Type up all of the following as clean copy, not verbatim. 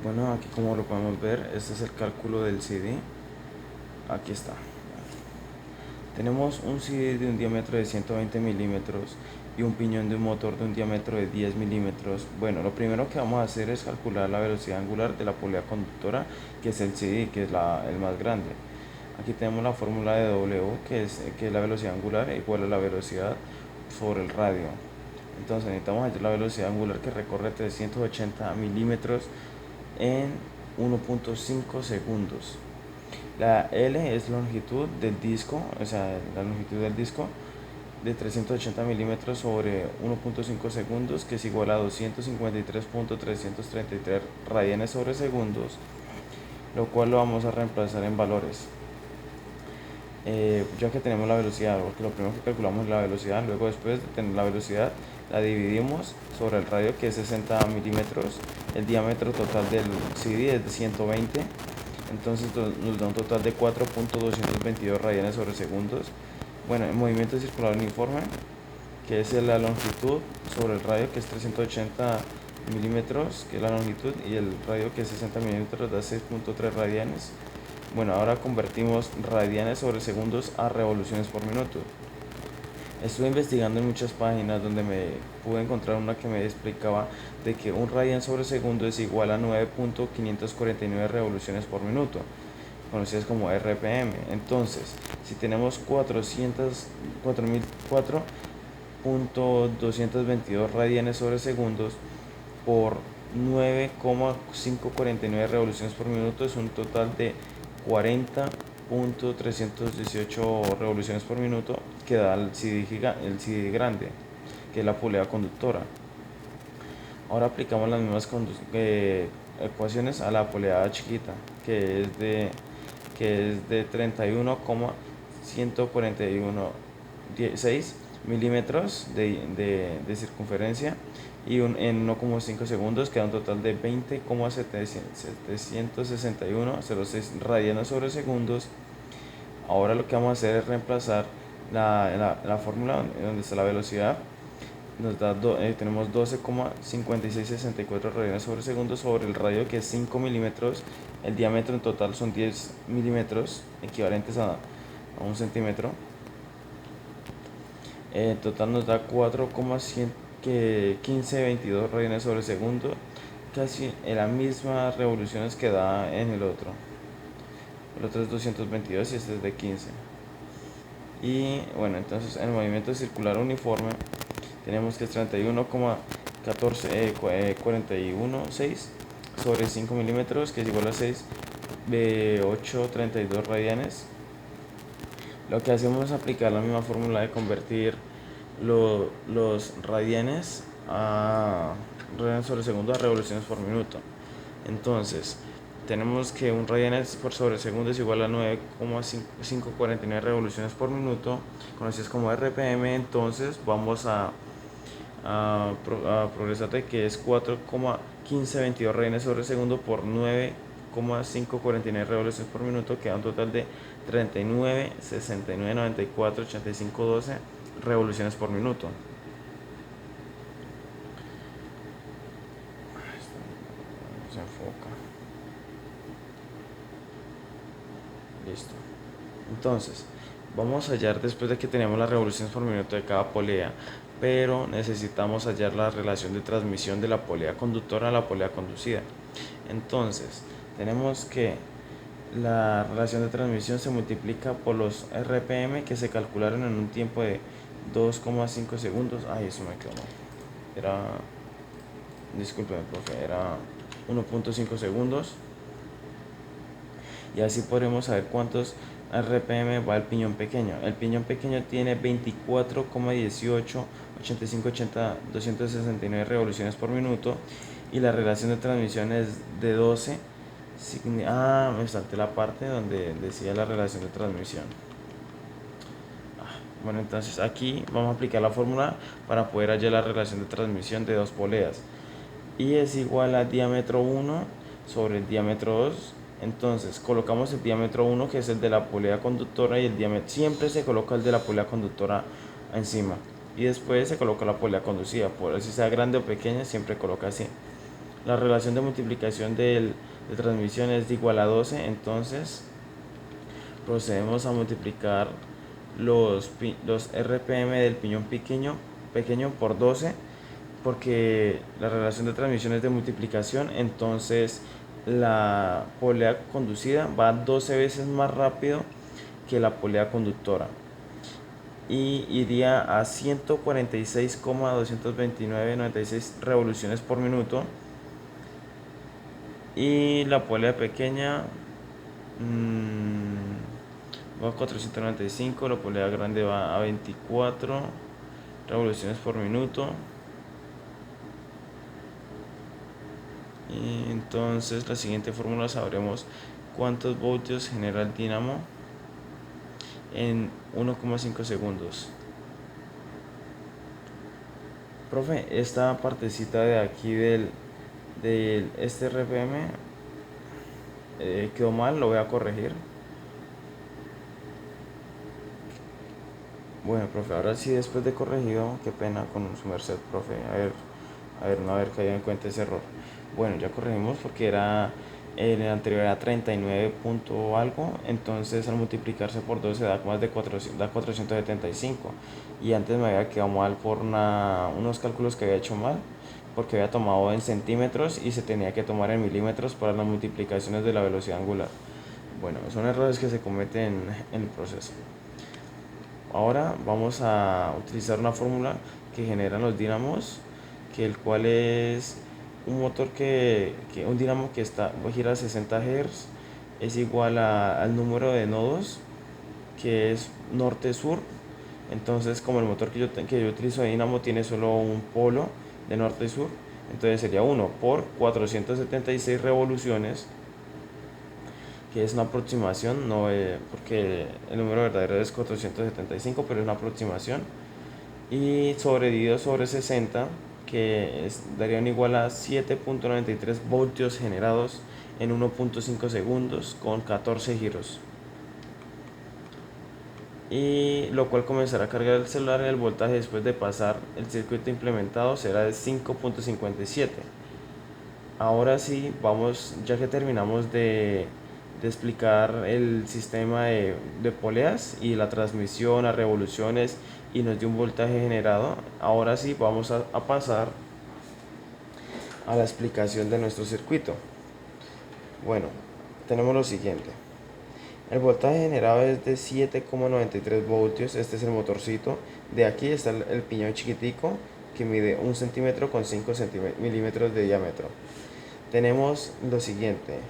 Bueno, aquí como lo podemos ver, este es el cálculo del CD. Aquí está. Tenemos un CD de un diámetro de 120 milímetros y un piñón de un motor de un diámetro de 10 milímetros. Bueno, lo primero que vamos a hacer es calcular la velocidad angular de la polea conductora, que es el CD, que es el más grande. Aquí tenemos la fórmula de W, que es la velocidad angular igual a la velocidad sobre el radio. Entonces necesitamos hallar la velocidad angular que recorre 380 milímetros en 1.5 segundos. La L es la longitud del disco, o sea, la longitud del disco de 380 milímetros sobre 1.5 segundos, que es igual a 253.333 radianes sobre segundos, lo cual lo vamos a reemplazar en valores. Ya que tenemos la velocidad, porque lo primero que calculamos es la velocidad, luego después de tener la velocidad la dividimos sobre el radio, que es 60 milímetros. El diámetro total del CD es de 120, entonces nos da un total de 4.222 radianes sobre segundos. Bueno, el movimiento circular uniforme, que es la longitud sobre el radio, que es 380 milímetros, que es la longitud, y el radio, que es 60 milímetros, da 6.3 radianes. Bueno, ahora convertimos radianes sobre segundos a revoluciones por minuto. Estuve investigando en muchas páginas donde me pude encontrar una que me explicaba de que un radian sobre segundo es igual a 9.549 revoluciones por minuto, conocidas como RPM. Entonces, si tenemos 4.222 radianes sobre segundos por 9.549 revoluciones por minuto, es un total de 40.318 revoluciones por minuto, que da el CD grande, que es la polea conductora. Ahora aplicamos las mismas ecuaciones a la polea chiquita, que es de 31,141,6 milímetros de circunferencia, y en 1,5 segundos queda un total de 20,761,06 radianes sobre segundos. Ahora lo que vamos a hacer es reemplazar la fórmula donde está la velocidad. Tenemos 12,5664 radianes sobre segundo sobre el radio, que es 5 milímetros. El diámetro en total son 10 milímetros, equivalentes a 1 centímetro. En total nos da 4,1522 radianes sobre segundo, casi en las mismas revoluciones que da en el otro. El otro es 222 y este es de 15. Y bueno, entonces en el movimiento circular uniforme tenemos que es 31,14416 sobre 5 milímetros, que es igual a 6 de 832 radianes. Lo que hacemos es aplicar la misma fórmula de convertir los radianes sobre segundo a revoluciones por minuto. Entonces, tenemos que un radianes por sobre segundo es igual a 9,549 revoluciones por minuto, conocidas como RPM. Entonces, vamos a progresar de que es 4,1522 radianes sobre segundo por 9,549 revoluciones por minuto, que da un total de 39, 69, 94, 85, 12 revoluciones por minuto. Se enfoca. Listo. Entonces, vamos a hallar, después de que tenemos las revoluciones por minuto de cada polea, pero necesitamos hallar la relación de transmisión de la polea conductora a la polea conducida. Entonces, tenemos que la relación de transmisión se multiplica por los RPM, que se calcularon en un tiempo de 2,5 segundos. Ay, eso me quedó mal. Discúlpeme, profe, era 1.5 segundos. Y así podremos saber cuántos RPM va el piñón pequeño. El piñón pequeño tiene 24,18, 85, 80, 269 revoluciones por minuto, y la relación de transmisión es de 12. Me salté la parte donde decía la relación de transmisión. Bueno, entonces aquí vamos a aplicar la fórmula para poder hallar la relación de transmisión de dos poleas. Y es igual a diámetro 1 sobre el diámetro 2. Entonces colocamos el diámetro 1, que es el de la polea conductora, y el diámetro siempre se coloca el de la polea conductora encima, y después se coloca la polea conducida, por si sea grande o pequeña, siempre coloca así. la relación de multiplicación de transmisión es de igual a 12, entonces procedemos a multiplicar los RPM del piñón pequeño por 12, porque la relación de transmisión es de multiplicación, entonces la polea conducida va 12 veces más rápido que la polea conductora y iría a 146,229,96 revoluciones por minuto, y la polea pequeña va a 495, la polea grande va a 24 revoluciones por minuto. Y entonces la siguiente fórmula sabremos cuántos voltios genera el dínamo en 1,5 segundos. Profe, esta partecita de aquí del este RPM quedó mal, lo voy a corregir. Bueno, profe, ahora sí, después de corregido, qué pena con su merced, profe. No haber caído en cuenta ese error. Bueno, ya corregimos porque en el anterior era 39 punto algo, entonces al multiplicarse por 12 da más de 400, da 475. Y antes me había quedado mal por unos cálculos que había hecho mal, porque había tomado en centímetros y se tenía que tomar en milímetros para las multiplicaciones de la velocidad angular. Bueno, son errores que se cometen en el proceso. Ahora vamos a utilizar una fórmula que generan los dínamos, que el cual es un motor un dínamo que gira a 60 Hz, es igual al número de nodos, que es norte-sur. Entonces, como el motor que yo utilizo de dínamo tiene solo un polo de norte-sur, entonces sería 1 por 476 revoluciones, que es una aproximación, no, porque el número verdadero es 475, pero es una aproximación, y dividido sobre 60, darían igual a 7,93 voltios generados en 1,5 segundos con 14 giros, y lo cual comenzará a cargar el celular. El voltaje después de pasar el circuito implementado será de 5,57. Ahora sí, vamos, ya que terminamos de explicar el sistema de poleas y la transmisión a revoluciones, y nos dio un voltaje generado, ahora sí vamos a pasar a la explicación de nuestro circuito. Bueno, tenemos lo siguiente. El voltaje generado es de 7,93 voltios. Este es el motorcito. De aquí está el piñón chiquitico, que mide 1 centímetro con 5 milímetros de diámetro. Tenemos lo siguiente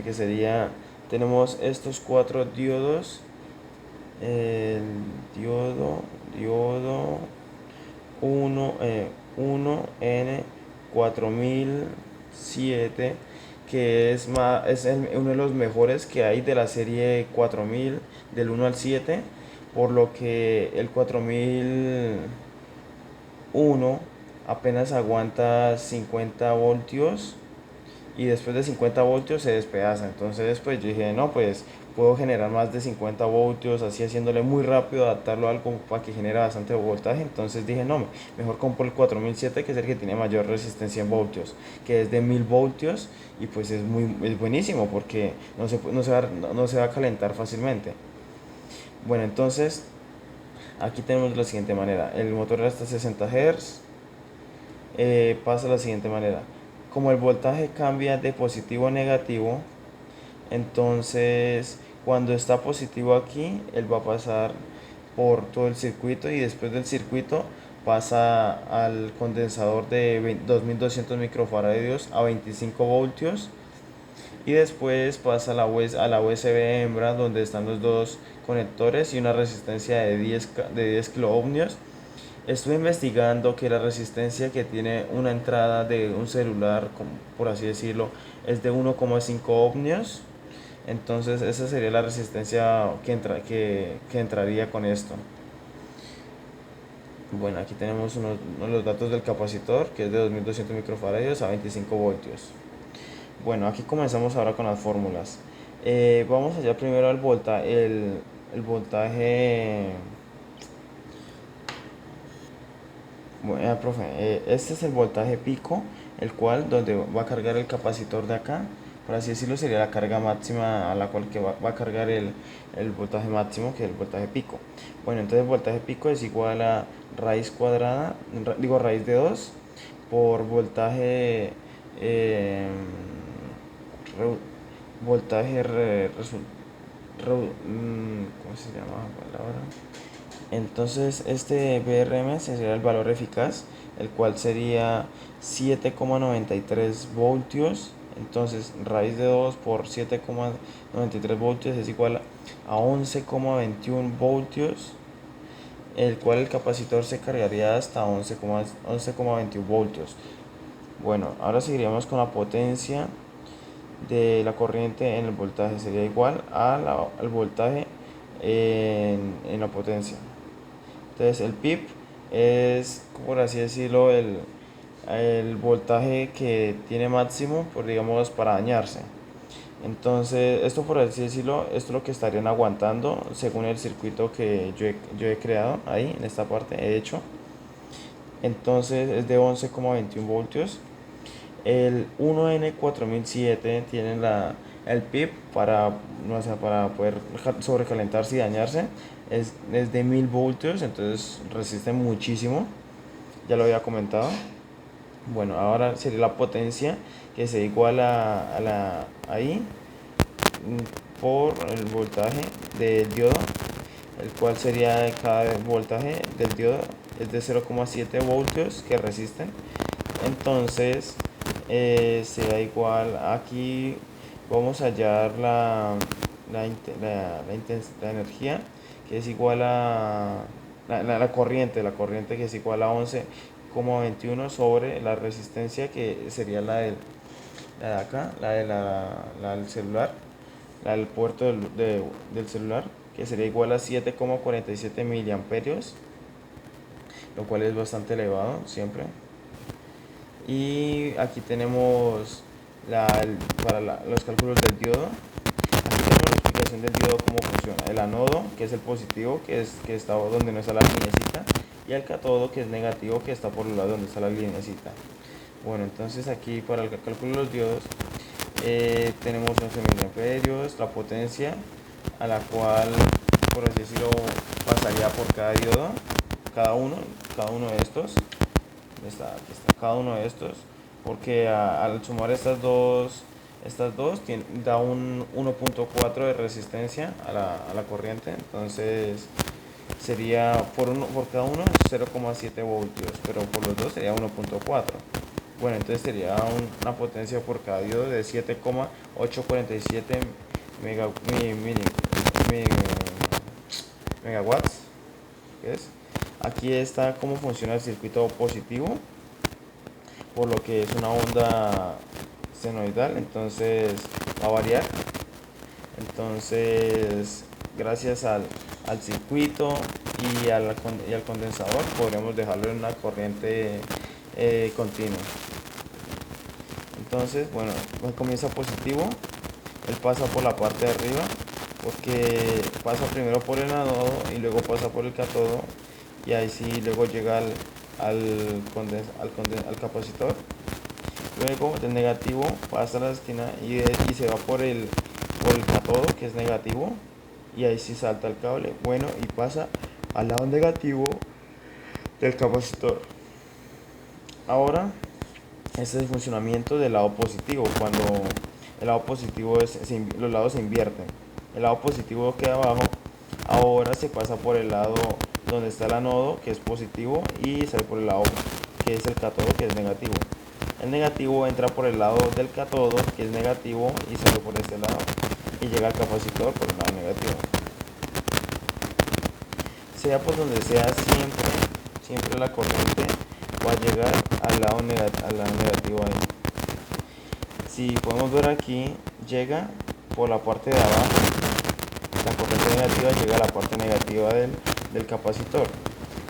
que sería, tenemos estos 4 diodos, el diodo 1N4007, que es uno de los mejores que hay de la serie 4000 del 1 al 7, por lo que el 4001 apenas aguanta 50 voltios, y después de 50 voltios se despedaza. Entonces después yo dije, no, pues puedo generar más de 50 voltios, así haciéndole muy rápido, adaptarlo a algo para que genere bastante voltaje. Entonces dije, no, mejor compro el 4007, que es el que tiene mayor resistencia en voltios, que es de 1000 voltios, y pues es buenísimo porque no se va a calentar fácilmente. Bueno, entonces aquí tenemos de la siguiente manera: el motor hasta 60 Hz, pasa de la siguiente manera. Como el voltaje cambia de positivo a negativo, entonces cuando está positivo aquí, él va a pasar por todo el circuito, y después del circuito pasa al condensador de 2200 microfaradios a 25 voltios, y después pasa a la USB hembra, donde están los dos conectores y una resistencia de 10 kiloohmios. Estuve investigando que la resistencia que tiene una entrada de un celular, por así decirlo, es de 1,5 ohmios. Entonces esa sería la resistencia que entraría con esto. Bueno, aquí tenemos los datos del capacitor, que es de 2200 microfaradios a 25 voltios. Bueno, aquí comenzamos ahora con las fórmulas. Vamos allá primero al voltaje. Bueno, profe, este es el voltaje pico, el cual donde va a cargar el capacitor de acá, por así decirlo, sería la carga máxima a la cual que va a cargar el voltaje máximo, que es el voltaje pico. Bueno, entonces el voltaje pico es igual a raíz cuadrada, raíz de 2 por voltaje, eh, re- voltaje, ¿cómo se llama la palabra? Entonces este VRM sería el valor eficaz, el cual sería 7,93 voltios. Entonces raíz de 2 por 7,93 voltios es igual a 11,21 voltios, el cual el capacitor se cargaría hasta 11,21 voltios. Bueno, ahora seguiríamos con la potencia de la corriente en el voltaje. Sería igual al voltaje en la potencia. Entonces el PIP es, por así decirlo, el voltaje que tiene máximo, por digamos, para dañarse. Entonces, esto por así decirlo, esto es lo que estarían aguantando según el circuito que yo he creado ahí, en esta parte, he hecho. Entonces es de 11,21 voltios. El 1N4007 tiene el PIP para, no sé, para poder sobrecalentarse y dañarse. Es de 1000 voltios, entonces resiste muchísimo. Ya lo había comentado. Bueno, ahora sería la potencia que se iguala ahí por el voltaje del diodo, el cual sería cada voltaje del diodo es de 0,7 voltios que resisten. Entonces será igual, aquí vamos a hallar la energía, que es igual a la corriente que es igual a 11,21 sobre la resistencia, que sería la de acá, la del celular, la del puerto del celular, que sería igual a 7,47 miliamperios, lo cual es bastante elevado siempre. Y aquí tenemos los cálculos del diodo. Aquí tenemos la explicación del diodo, cómo funciona. El anodo, que es el positivo, que está donde no está la linecita, y el catodo, que es negativo, que está por el lado donde está la linecita. Bueno, entonces aquí para el cálculo de los diodos tenemos 11 miliamperios, la potencia a la cual, por así decirlo, pasaría por cada diodo, cada uno de estos. Aquí está cada uno de estos, porque al sumar estas dos da un 1,4 de resistencia a la corriente. Entonces sería por cada uno 0,7 voltios, pero por los dos sería 1,4. Bueno, entonces sería una potencia por cada diodo de 7,847 mega, megawatts, ¿qué es? Aquí está cómo funciona el circuito positivo, por lo que es una onda senoidal, entonces va a variar. Entonces, gracias al circuito y al condensador, podremos dejarlo en una corriente continua. Entonces, bueno, comienza positivo, él pasa por la parte de arriba, porque pasa primero por el anodo y luego pasa por el cátodo, y ahí sí luego llega al capacitor. Luego del negativo pasa a la esquina y se va por el cátodo, que es negativo, y ahí sí salta el cable, bueno, y pasa al lado negativo del capacitor. Ahora, este es el funcionamiento del lado positivo. Cuando el lado positivo los lados se invierten, el lado positivo queda abajo, ahora se pasa por el lado donde está el anodo, que es positivo, y sale por el lado que es el cátodo, que es negativo. El negativo entra por el lado del cátodo, que es negativo, y sale por este lado y llega al capacitor por el lado negativo. Sea por donde sea, siempre la corriente va a llegar al lado negativo ahí. Si podemos ver aquí, llega por la parte de abajo, la corriente negativa llega a la parte negativa del capacitor.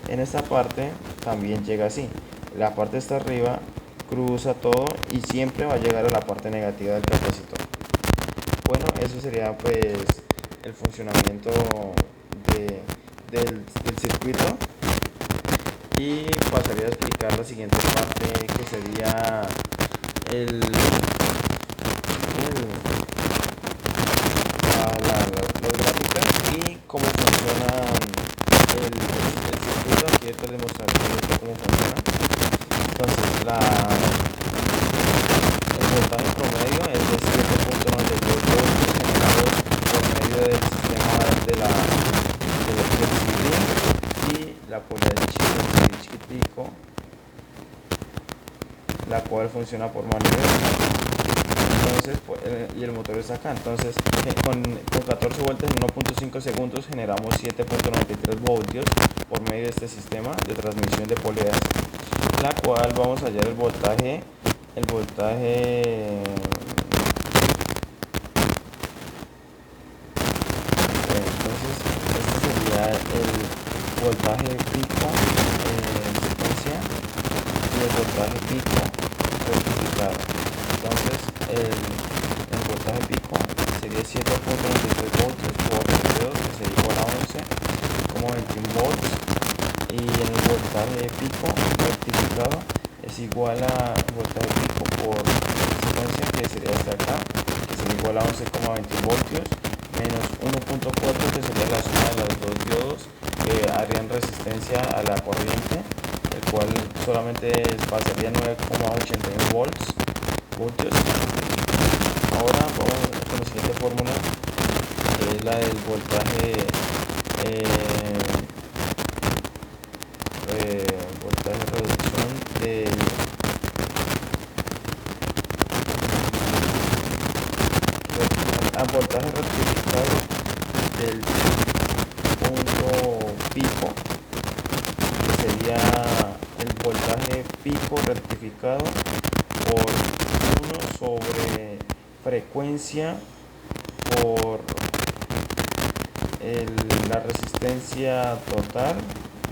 En esta parte también llega así, la parte está arriba, cruza todo y siempre va a llegar a la parte negativa del capacitor. Bueno, eso sería pues el funcionamiento del circuito. y pasaría a explicar la siguiente parte, que sería el, las gráficas y cómo funciona el circuito. Aquí estoy demostrando cómo funciona. Entonces el voltaje promedio es de 7.92 voltios generados por medio del sistema del CD y la polaridad chiquitico, la cual funciona por manivela. Entonces, y el motor está acá. Entonces, con 14 voltios en 1.5 segundos generamos 7.93 voltios por medio de este sistema de transmisión de poleas, la cual vamos a hallar el voltaje. Entonces, este sería el voltaje pico en secuencia y el voltaje pico rectificado. Entonces, el voltaje pico sería 7.93 voltios por 22, que sería igual a 11,21 volts, y el voltaje pico rectificado es igual a voltaje pico por secuencia, que sería hasta acá, que sería igual a 11,21 voltios, menos 1.4, que sería la suma de los dos diodos que harían resistencia a la corriente, el cual solamente pasaría 9,81 voltios. Ahora vamos con la siguiente fórmula, que es la del voltaje reducción voltaje rectificado del punto pico, que sería el voltaje pico rectificado por 1 sobre frecuencia por la resistencia total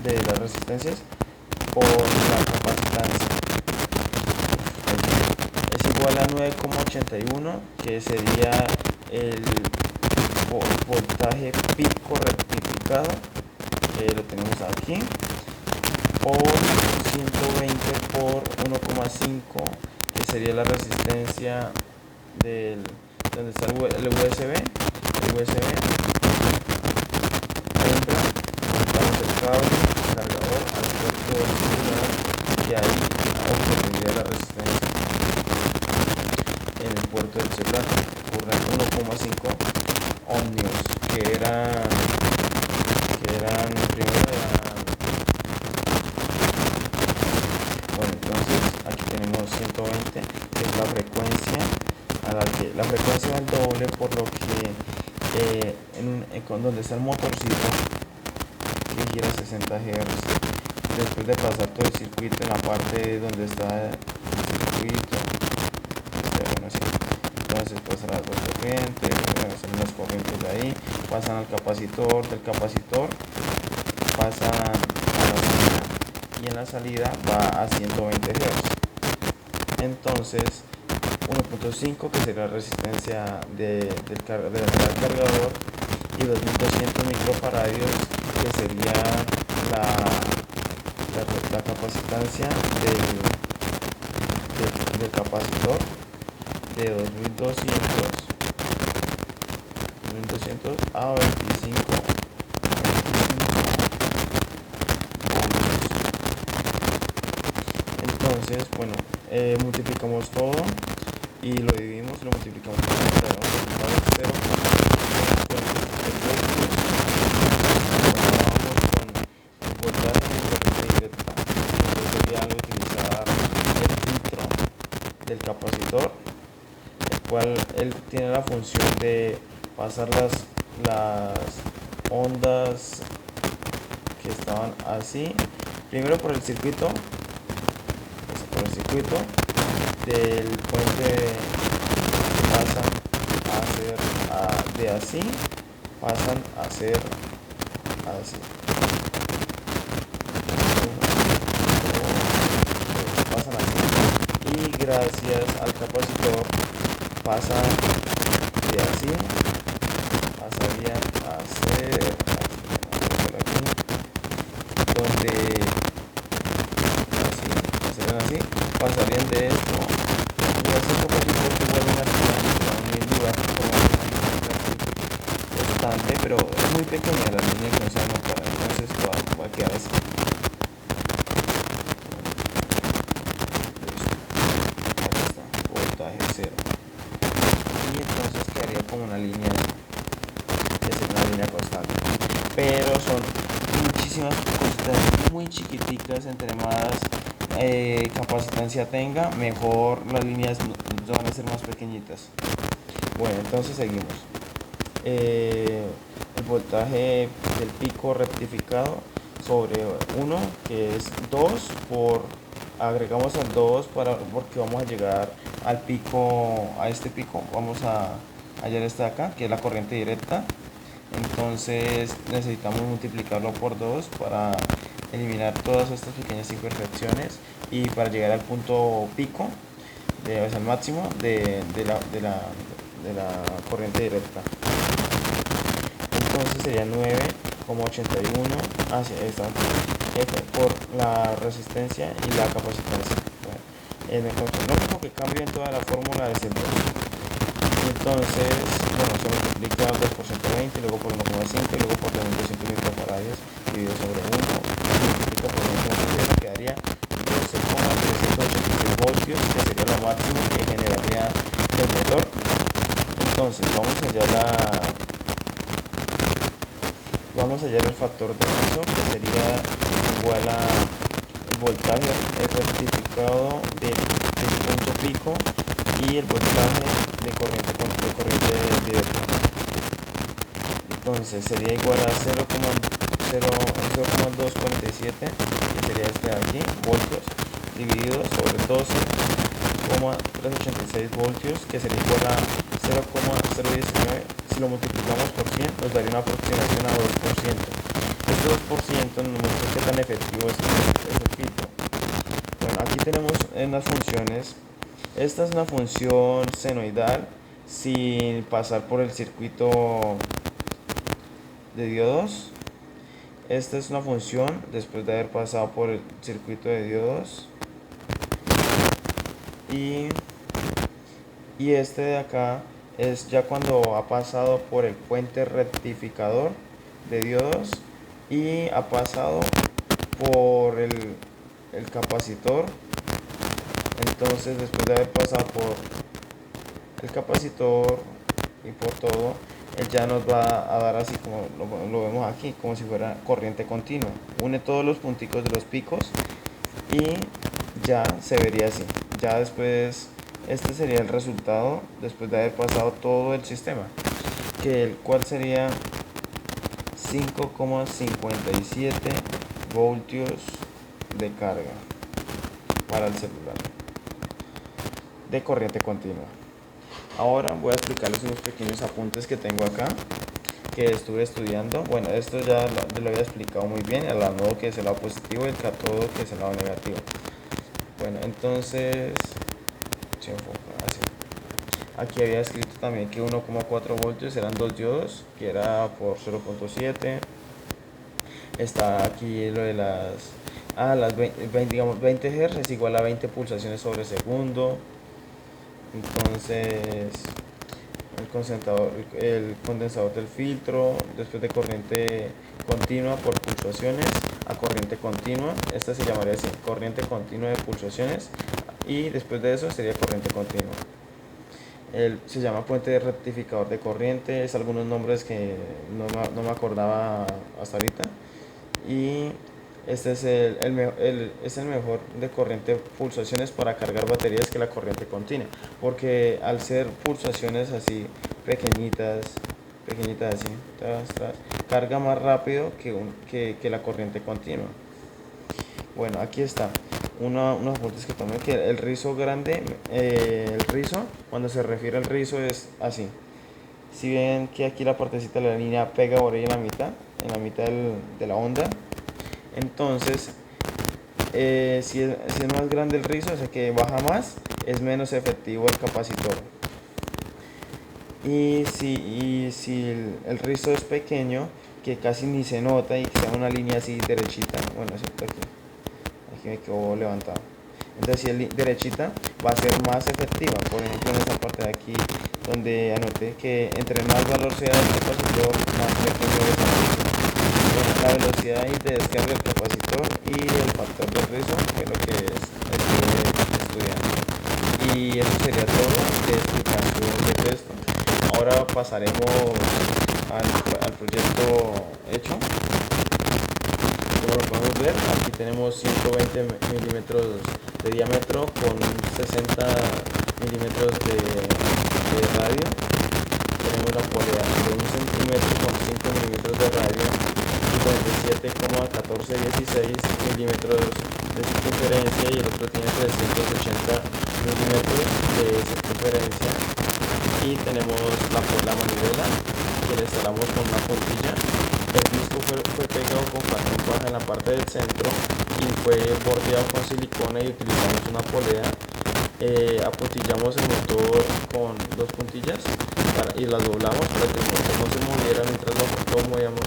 de las resistencias por la capacitancia. Es igual a 9,81, que sería el voltaje pico rectificado, que lo tenemos aquí, por 120 por 1,5, que sería la resistencia donde está el USB. Conectamos el cable cargador al puerto del celular, y ahí obtendría la resistencia en el puerto del celular por 1,5 ohmios, que eran primero. Bueno, entonces aquí tenemos 120, que es la frecuencia a la frecuencia va al doble, por lo que donde está el motorcito que gira 60 Hz, después de pasar todo el circuito en la parte donde está el circuito, entonces pasan las dos corrientes, pasan las corrientes de ahí, pasan al capacitor, del capacitor pasan a la salida, y en la salida va a 120 Hz. Entonces 1.5, que sería la resistencia del cargador, y 2200 microfaradios, que sería la capacitancia del capacitor, de 2200 a 25 ohmios. Entonces, bueno, multiplicamos todo y lo dividimos, lo multiplicamos por 0. Del capacitor, el cual él tiene la función de pasar las ondas que estaban así, primero por el circuito del puente, pasan a ser de así, pasan a ser así, y gracias al capacitor pasan de así, pasarían a ser aquí, donde pasarían de esto. Voy a hacer un poquito porque igual una línea muy dura, bastante, pero es muy pequeña la línea que no se va a notar, entonces va a quedar así. Listo. Aquí está, voltaje 0. Y entonces quedaría como una línea, es una línea constante. Pero son muchísimas cositas muy chiquiticas, entre más capacitancia tenga, mejor las líneas van a ser más pequeñitas. Bueno, entonces seguimos. El voltaje del pico rectificado sobre 1, que es 2 por, agregamos al 2 porque vamos a llegar al pico, a este pico, vamos a hallar este de acá, que es la corriente directa. Entonces necesitamos multiplicarlo por 2 para eliminar todas estas pequeñas imperfecciones y para llegar al punto pico, al máximo de la corriente directa. Entonces sería 9,81 hacia esta F por la resistencia y la capacitancia. Bueno, lo único que cambia en toda la fórmula es el 2. Entonces, bueno, se multiplica 2 por 120, luego por 1,5 y luego por 200 microfarads dividido sobre 1, multiplica por 1,5, quedaría 12,386 voltios, que sería lo máximo que generaría el motor. Entonces, vamos a hallar el factor de uso, que sería igual a el voltaje rectificado del punto pico y el voltaje de corriente directa. Entonces sería igual a 0,247, que sería este de aquí, voltios, dividido sobre 12,386 voltios, que sería igual a 0,019. Si lo multiplicamos por 100 nos daría una aproximación a 2%. Este 2% nos muestra qué tan efectivo es el filtro. Bueno, aquí tenemos unas funciones. Esta es una función senoidal sin pasar por el circuito de diodos. Esta es una función después de haber pasado por el circuito de diodos. Y este de acá es ya cuando ha pasado por el puente rectificador de diodos y ha pasado por el capacitor. Entonces, después de haber pasado por el capacitor y por todo, él ya nos va a dar así como lo vemos aquí, como si fuera corriente continua. Une todos los punticos de los picos y ya se vería así. Ya después, este sería el resultado después de haber pasado todo el sistema, que el cual sería 5,57 voltios de carga para el celular de corriente continua. Ahora voy a explicarles unos pequeños apuntes que tengo acá, que estuve estudiando. Bueno, esto ya lo había explicado muy bien, el anodo que es el lado positivo y el cátodo que es el lado negativo. Bueno, entonces se enfoca así. Aquí había escrito también que 1,4 voltios eran 2 diodos, que era por 0,7. Está aquí lo de las 20 Hz es igual a 20 pulsaciones sobre segundo. Entonces el condensador del filtro, después de corriente continua por pulsaciones a corriente continua, esta se llamaría así, corriente continua de pulsaciones, y después de eso sería corriente continua. Se llama puente rectificador de corriente, es algunos nombres que no me acordaba hasta ahorita. Y este es el mejor de corriente pulsaciones para cargar baterías que la corriente continua, porque al ser pulsaciones así pequeñitas así, carga más rápido que la corriente continua. Bueno, aquí está unos apuntes que tomé, que el rizo grande, el rizo, cuando se refiere al rizo es así. Si ven que aquí la partecita de la línea pega por ahí en la mitad de la onda, entonces si es más grande el rizo, o sea que baja más, es menos efectivo el capacitor. Y si el rizo es pequeño, que casi ni se nota y que sea una línea así derechita, bueno, excepto aquí me quedo levantado. Entonces si es derechita va a ser más efectiva. Por ejemplo en esta parte de aquí donde anoté que entre más valor sea el capacitor, más pequeño es el rizo. Bueno, la velocidad de descarga del capacitor y el factor de rizo es lo que estuve estudiando. Y eso sería todo de explicación de texto. Ahora pasaremos al proyecto hecho. Como lo podemos ver, aquí tenemos 120 milímetros de diámetro con 60 milímetros de radio. Tenemos la polea de 1 centímetro con 5 milímetros de radio y 47,1416 milímetros de circunferencia, y el otro tiene 380 milímetros de circunferencia. Y tenemos la manivela que le instalamos con una puntilla. El disco fue pegado con cartón paja en la parte del centro y fue bordeado con silicona, y utilizamos una polea. Apuntillamos el motor con dos puntillas y las doblamos para que el motor no se moviera mientras lo movíamos.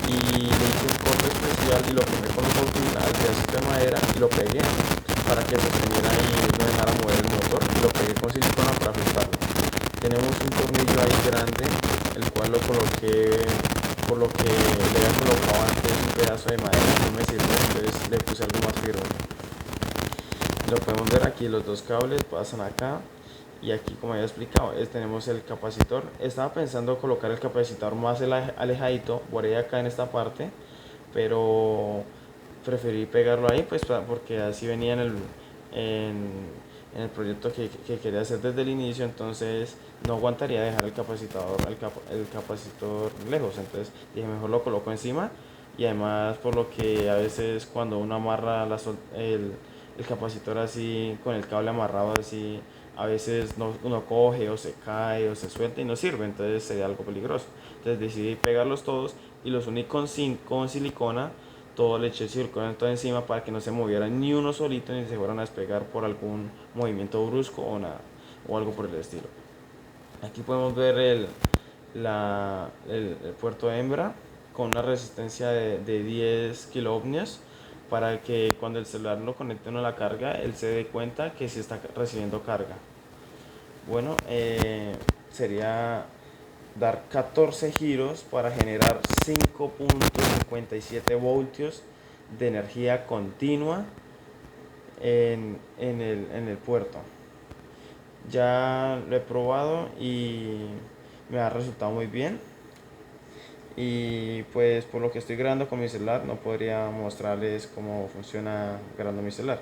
Y le hice un corte especial y lo quemé con un al pedacito de madera y lo pegué para que se sosteniera y no dejara mover el motor. Y lo pegué con silicona para ajustarlo. Tenemos un tornillo ahí grande, el cual lo coloqué, por lo que le había colocado antes un pedazo de madera, no me sirve, entonces le puse algo más firme. Lo podemos ver aquí, los dos cables pasan acá, y aquí, como había explicado, tenemos el capacitor. Estaba pensando colocar el capacitor más alejadito, por ahí acá en esta parte, pero preferí pegarlo ahí, pues porque así venía en el proyecto que quería hacer desde el inicio. Entonces no aguantaría dejar el capacitor lejos, entonces dije mejor lo coloco encima. Y además, por lo que a veces cuando uno amarra el capacitor así con el cable amarrado así, a veces uno coge o se cae o se suelta y no sirve, entonces sería algo peligroso. Entonces decidí pegarlos todos y los uní con silicona. Todo le eché silicona todo encima para que no se movieran ni uno solito ni se fueran a despegar por algún movimiento brusco o nada, o algo por el estilo. Aquí podemos ver el puerto hembra con una resistencia de 10 kiloohmios, para que cuando el celular lo conecte uno a la carga, él se dé cuenta que sí está recibiendo carga. Bueno, sería dar 14 giros para generar 5,57 voltios de energía continua en el puerto. Ya lo he probado y me ha resultado muy bien. Y pues por lo que estoy grabando con mi celular, no podría mostrarles cómo funciona grabando mi celular,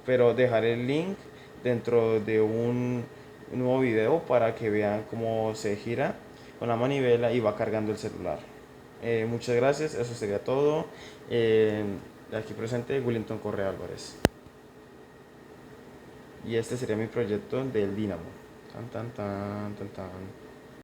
pero dejaré el link dentro de un nuevo video para que vean cómo se gira con la manivela y va cargando el celular. Muchas gracias, eso sería todo. Aquí presente Willington Correa Álvarez, y este sería mi proyecto del Dynamo. Tan tan tan tan tan.